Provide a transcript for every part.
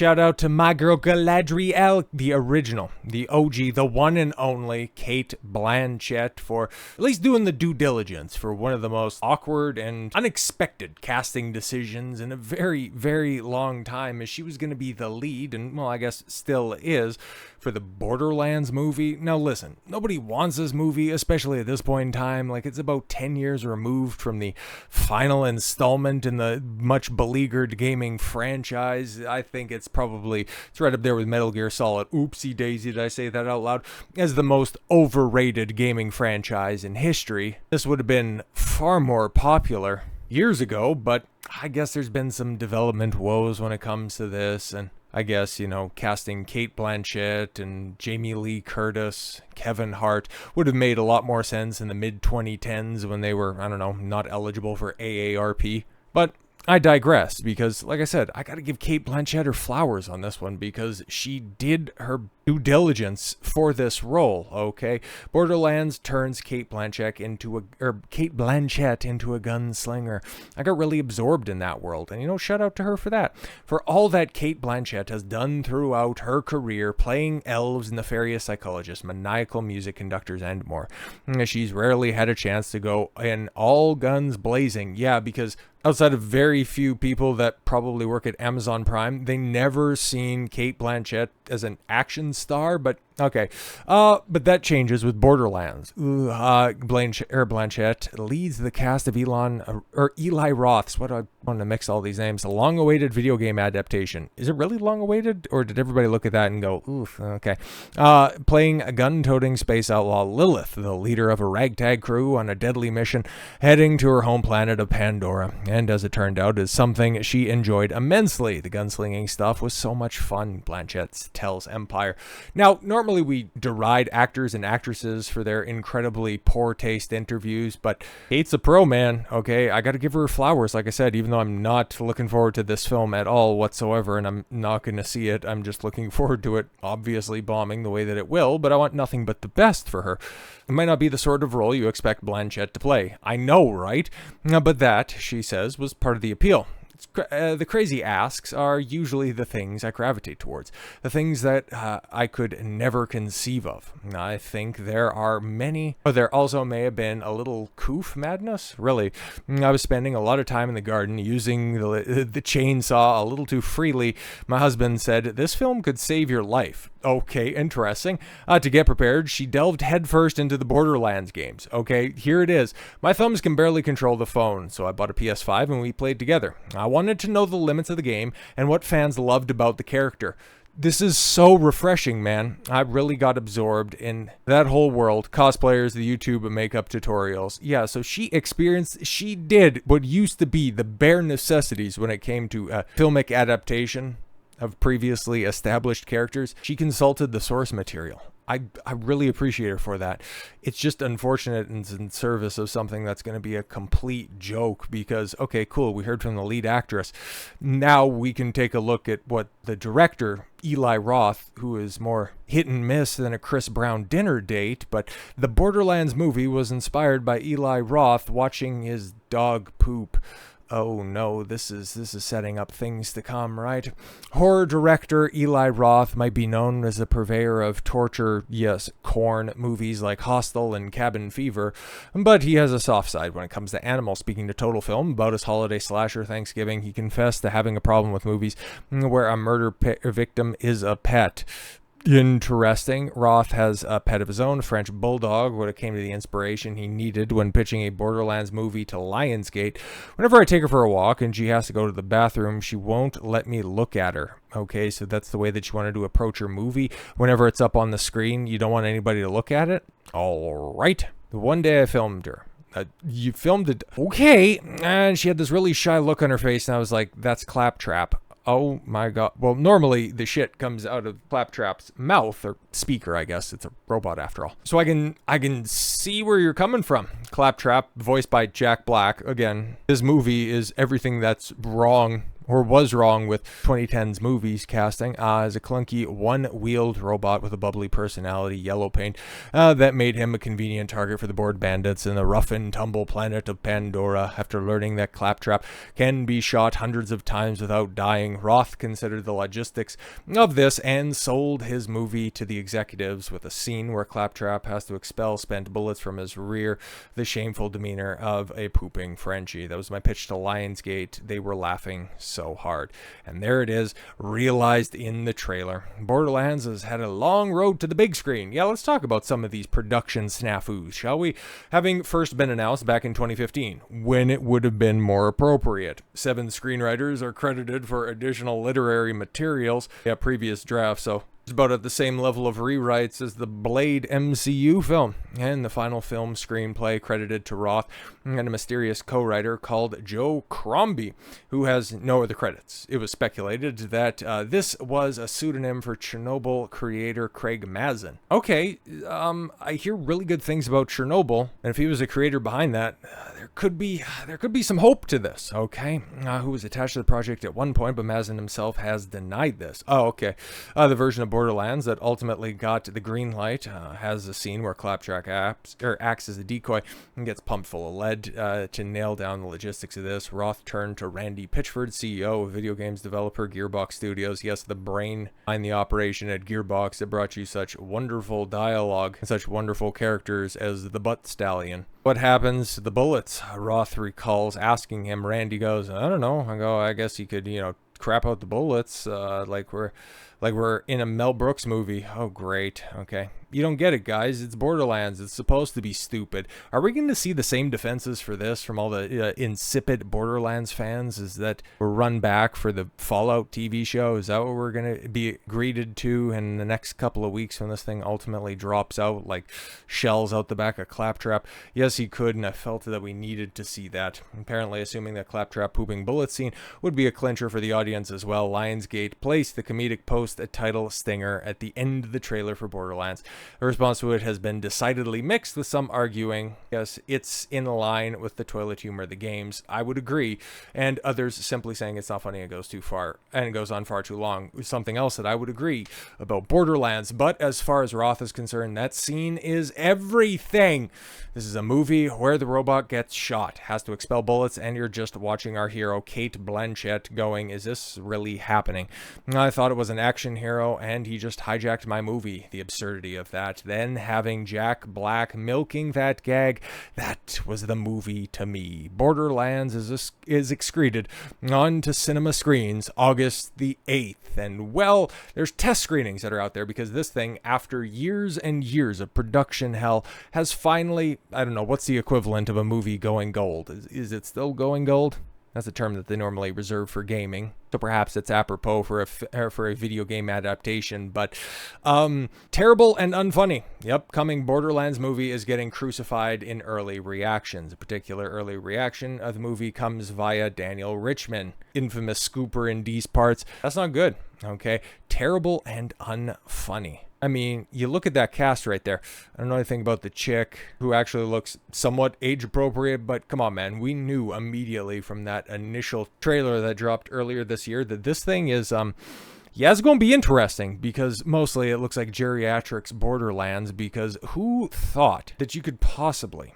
shout out to my girl Galadriel, the original, the OG, the one and only Cate Blanchett, for at least doing the due diligence for one of the most awkward and unexpected casting decisions in a very, very long time, as she was going to be the lead, and well, I guess still is, for the Borderlands movie. Now listen, nobody wants this movie, especially at this point in time. Like, it's about 10 years removed from the final installment in the much beleaguered gaming franchise. I think it's right up there with Metal Gear Solid. Oopsie daisy, did I say that out loud? As the most overrated gaming franchise in history. This would have been far more popular years ago, but I guess there's been some development woes when it comes to this, and I guess, casting Cate Blanchett and Jamie Lee Curtis, Kevin Hart would have made a lot more sense in the mid-2010s when they were, I don't know, not eligible for AARP. But I digress, because, like I said, I gotta give Cate Blanchett her flowers on this one, because she did her due diligence for this role, okay? Borderlands turns Cate Blanchett into a gunslinger. I got really absorbed in that world, and shout out to her for that. For all that Cate Blanchett has done throughout her career, playing elves, nefarious psychologists, maniacal music conductors, and more. She's rarely had a chance to go in all guns blazing. Yeah, because outside of very few people that probably work at Amazon Prime, they never seen Cate Blanchett as an action star, but okay. But that changes with Borderlands. Blanchett leads the cast of Eli Roth's, what do I want to mix all these names? A long-awaited video game adaptation. Is it really long-awaited, or did everybody look at that and go, oof, okay. Playing a gun-toting space outlaw Lilith, the leader of a ragtag crew on a deadly mission, heading to her home planet of Pandora. And as it turned out, is something she enjoyed immensely. The gunslinging stuff was so much fun, Blanchett tells Empire. Now, normally we deride actors and actresses for their incredibly poor taste interviews, but Cate's a pro, man, okay? I gotta give her flowers, like I said, even though I'm not looking forward to this film at all whatsoever, and I'm not gonna see it. I'm just looking forward to it obviously bombing the way that it will, but I want nothing but the best for her. It might not be the sort of role you expect Blanchett to play. I know, right? But that, she says, was part of the appeal. The crazy asks are usually the things I gravitate towards, the things that I could never conceive of. I think there are many, or there also may have been a little coof madness, really. I was spending a lot of time in the garden using the chainsaw a little too freely. My husband said, this film could save your life. Okay, interesting. To get prepared, she delved headfirst into the Borderlands games. Okay, here it is. My thumbs can barely control the phone, so I bought a PS5 and we played together. I wanted to know the limits of the game and what fans loved about the character. This is so refreshing, man. I really got absorbed in that whole world. Cosplayers, the YouTube makeup tutorials. Yeah, so she did what used to be the bare necessities when it came to filmic adaptation of previously established characters. She consulted the source material. I really appreciate her for that. It's just unfortunate and in service of something that's going to be a complete joke, because, okay, cool, we heard from the lead actress. Now we can take a look at what the director, Eli Roth, who is more hit and miss than a Chris Brown dinner date, but the Borderlands movie was inspired by Eli Roth watching his dog poop. Oh no, this is setting up things to come, right? Horror director Eli Roth might be known as a purveyor of torture, yes, corn movies like Hostel and Cabin Fever, but he has a soft side when it comes to animals. Speaking to Total Film about his holiday slasher Thanksgiving, he confessed to having a problem with movies where a murder victim is a pet. Interesting. Roth has a pet of his own, a French bulldog, when it came to the inspiration he needed when pitching a Borderlands movie to Lionsgate. Whenever I take her for a walk and she has to go to the bathroom, she won't let me look at her. Okay, so that's the way that you wanted to approach her movie. Whenever it's up on the screen, you don't want anybody to look at it? All right. The one day I filmed her. You filmed it. Okay. And she had this really shy look on her face, and I was like, that's Claptrap. Oh my god. Well, normally the shit comes out of Claptrap's mouth, or speaker, I guess. It's a robot after all. So I can see where you're coming from. Claptrap, voiced by Jack Black. Again, this movie is everything that's wrong or was wrong with 2010's movies casting as a clunky one-wheeled robot with a bubbly personality, yellow paint, that made him a convenient target for the bored bandits in the rough and tumble planet of Pandora. After learning that Claptrap can be shot hundreds of times without dying, Roth considered the logistics of this and sold his movie to the executives with a scene where Claptrap has to expel spent bullets from his rear, the shameful demeanor of a pooping Frenchie. That was my pitch to Lionsgate. They were laughing so hard. And there it is, realized in the trailer. Borderlands has had a long road to the big screen. Yeah, let's talk about some of these production snafus, shall we? Having first been announced back in 2015, when it would have been more appropriate. 7 screenwriters are credited for additional literary materials, previous drafts, so it's about at the same level of rewrites as the Blade MCU film, and the final film screenplay credited to Roth and a mysterious co-writer called Joe Crombie, who has no other credits. It was speculated that this was a pseudonym for Chernobyl creator Craig Mazin. Okay, I hear really good things about Chernobyl, and if he was a creator behind that, there could be some hope to this. Okay, who was attached to the project at one point, but Mazin himself has denied this. Oh, okay. The version of Borderlands that ultimately got the green light has a scene where Claptrap acts as a decoy and gets pumped full of lead. To nail down the logistics of this, Roth turned to Randy Pitchford, CEO of video games developer Gearbox Studios. Yes, the brain behind the operation at Gearbox that brought you such wonderful dialogue and such wonderful characters as the Butt Stallion. What happens to the bullets? Roth recalls asking him. Randy goes, I don't know. I go, I guess he could, crap out the bullets like we're in a Mel Brooks movie. Oh, great. Okay. You don't get it, guys. It's Borderlands. It's supposed to be stupid. Are we going to see the same defenses for this from all the insipid Borderlands fans? Is that we're run back for the Fallout TV show? Is that what we're going to be greeted to in the next couple of weeks when this thing ultimately drops out like shells out the back of Claptrap? Yes, he could, and I felt that we needed to see that. Apparently, assuming that Claptrap pooping bullet scene would be a clincher for the audience as well, Lionsgate placed the comedic post-title stinger at the end of the trailer for Borderlands. The response to it has been decidedly mixed, with some arguing, yes, it's in line with the toilet humor of the games. I would agree. And others simply saying it's not funny, it goes too far, and it goes on far too long. Something else that I would agree about Borderlands. But as far as Roth is concerned, that scene is everything. This is a movie where the robot gets shot, has to expel bullets, and you're just watching our hero, Cate Blanchett, going, is this really happening? I thought it was an action hero, and he just hijacked my movie. The absurdity of that. Then having Jack Black milking that gag, that was the movie to me. Borderlands is excreted onto cinema screens August the 8th. And well, there's test screenings that are out there because this thing, after years and years of production hell, has finally, I don't know, what's the equivalent of a movie going gold? Is it still going gold? That's a term that they normally reserve for gaming. So perhaps it's apropos for a video game adaptation, but terrible and unfunny. The upcoming Borderlands movie is getting crucified in early reactions. A particular early reaction of the movie comes via Daniel Richman, infamous scooper in these parts. That's not good, okay? Terrible and unfunny. I mean, you look at that cast right there. I don't know anything about the chick who actually looks somewhat age appropriate, but come on, man. We knew immediately from that initial trailer that dropped earlier this year that this thing is, yeah, it's going to be interesting because mostly it looks like geriatrics Borderlands, because who thought that you could possibly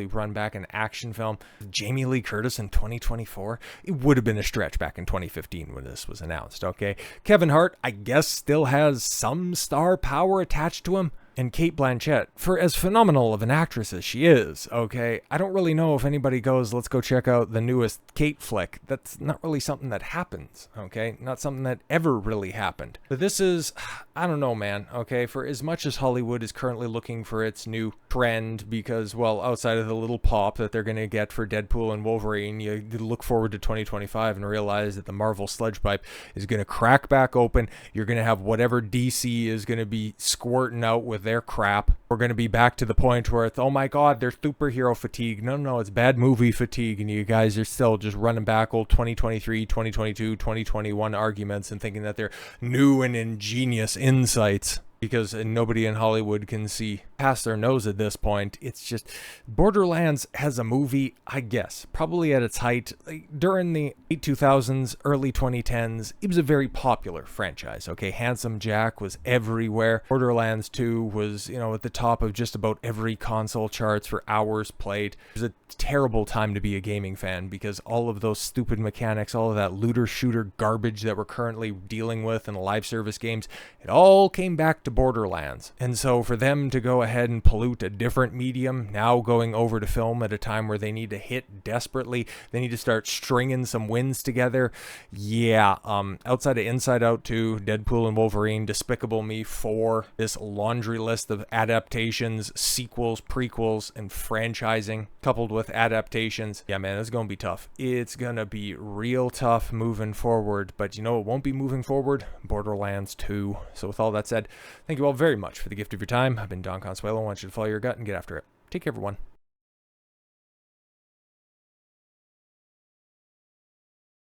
run back an action film with Jamie Lee Curtis in 2024? It would have been a stretch back in 2015 when this was announced, okay? Kevin Hart, I guess, still has some star power attached to him. And Cate Blanchett, for as phenomenal of an actress as she is, okay, I don't really know if anybody goes, let's go check out the newest Cate flick. That's not really something that happens, okay? Not something that ever really happened. But this is, I don't know, man, okay? For as much as Hollywood is currently looking for its new trend, because, well, outside of the little pop that they're going to get for Deadpool and Wolverine, you look forward to 2025 and realize that the Marvel sludge pipe is going to crack back open. You're going to have whatever DC is going to be squirting out with their crap. We're going to be back to the point where it's, oh my god, there's superhero fatigue. No, it's bad movie fatigue, and you guys are still just running back old 2023, 2022, 2021 arguments and thinking that they're new and ingenious insights. because nobody in Hollywood can see past their nose at this point. It's just, Borderlands as a movie, I guess, probably at its height, like, during the late 2000s, early 2010s, it was a very popular franchise, okay? Handsome Jack was everywhere. Borderlands 2 was, at the top of just about every console charts for hours played. It was a terrible time to be a gaming fan because all of those stupid mechanics, all of that looter-shooter garbage that we're currently dealing with in the live service games, it all came back to Borderlands. And so for them to go ahead and pollute a different medium, now going over to film at a time where they need to hit desperately, they need to start stringing some wins together. Yeah, outside of Inside Out 2, Deadpool and Wolverine, Despicable Me 4, this laundry list of adaptations, sequels, prequels, and franchising, coupled with adaptations, yeah man, it's gonna be tough. It's gonna be real tough moving forward, but it won't be moving forward? Borderlands 2. So with all that said, thank you all very much for the gift of your time. I've been Don Consuelo. I want you to follow your gut and get after it. Take care, everyone.